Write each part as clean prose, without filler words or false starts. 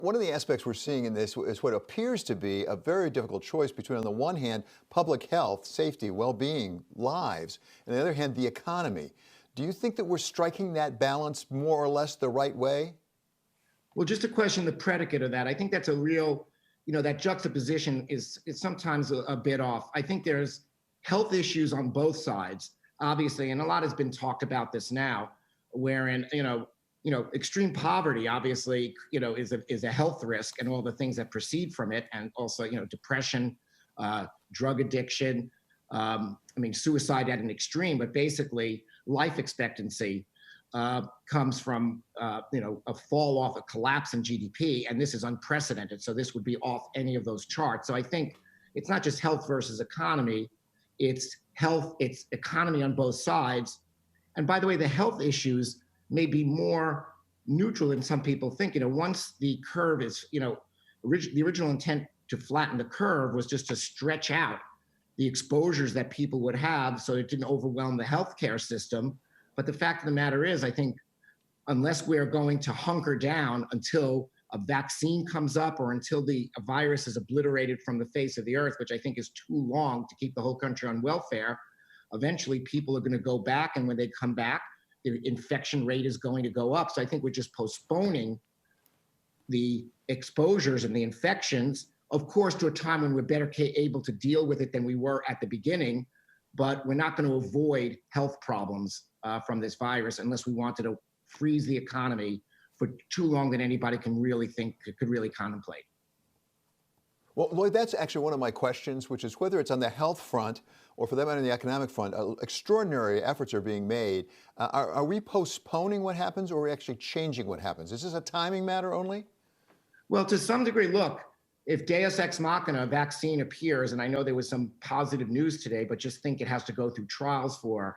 One of the aspects we're seeing in this is what appears to be a very difficult choice between, on the one hand, public health, safety, well-being, lives, and on the other hand, the economy. Do you think that we're striking that balance more or less the right way? Well, just to question the predicate of that, I think that's a real, that juxtaposition is sometimes a bit off. I think there's health issues on both sides, obviously, and a lot has been talked about this now, wherein, extreme poverty obviously, is a health risk and all the things that proceed from it, and also, depression, drug addiction, suicide at an extreme, but basically life expectancy comes from a fall off, a collapse in GDP, and this is unprecedented. So this would be off any of those charts. So I think it's not just health versus economy, it's health, it's economy on both sides. And by the way, the health issues may be more neutral than some people think. Once the curve is, the original intent to flatten the curve was just to stretch out the exposures that people would have so it didn't overwhelm the healthcare system. But the fact of the matter is, I think unless we're going to hunker down until a vaccine comes up or until the virus is obliterated from the face of the earth, which I think is too long to keep the whole country on welfare, eventually people are going to go back. And when they come back, the infection rate is going to go up. So I think we're just postponing the exposures and the infections, of course, to a time when we're better able to deal with it than we were at the beginning. But we're not going to avoid health problems from this virus unless we wanted to freeze the economy for too long than anybody can really think, could really contemplate. Well, Lloyd, that's actually one of my questions, which is whether it's on the health front or for that matter on the economic front, extraordinary efforts are being made. Are we postponing what happens or are we actually changing what happens? Is this a timing matter only? Well, to some degree, look, if Deus Ex Machina, a vaccine appears, and I know there was some positive news today, but just think it has to go through trials for,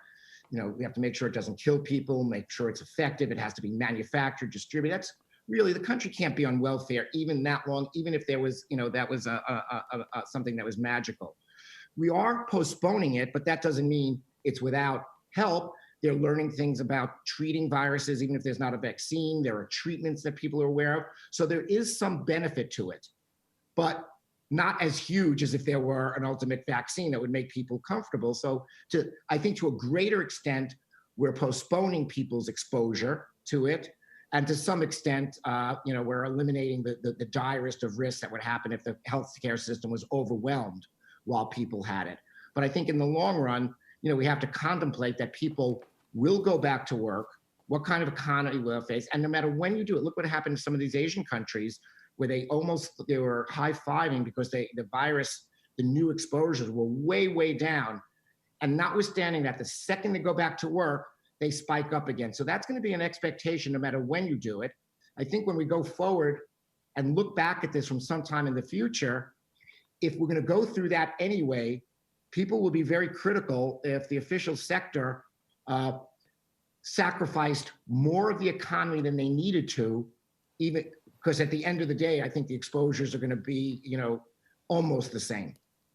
we have to make sure it doesn't kill people, make sure it's effective, it has to be manufactured, distributed. That's really, the country can't be on welfare even that long, even if there was, that was something that was magical. We are postponing it, but that doesn't mean it's without help. They're learning things about treating viruses, even if there's not a vaccine. There are treatments that people are aware of. So there is some benefit to it, but not as huge as if there were an ultimate vaccine that would make people comfortable. So I think to a greater extent, we're postponing people's exposure to it. And to some extent, we're eliminating the direst of risks that would happen if the healthcare system was overwhelmed while people had it. But I think in the long run, we have to contemplate that people will go back to work, what kind of economy we'll face. And no matter when you do it, look what happened in some of these Asian countries where they were high-fiving because the virus, the new exposures were way, way down. And notwithstanding that, the second they go back to work, they spike up again. So that's going to be an expectation no matter when you do it. I think when we go forward and look back at this from sometime in the future, if we're going to go through that anyway, people will be very critical if the official sector sacrificed more of the economy than they needed to, even because at the end of the day, I think the exposures are going to be, almost the same.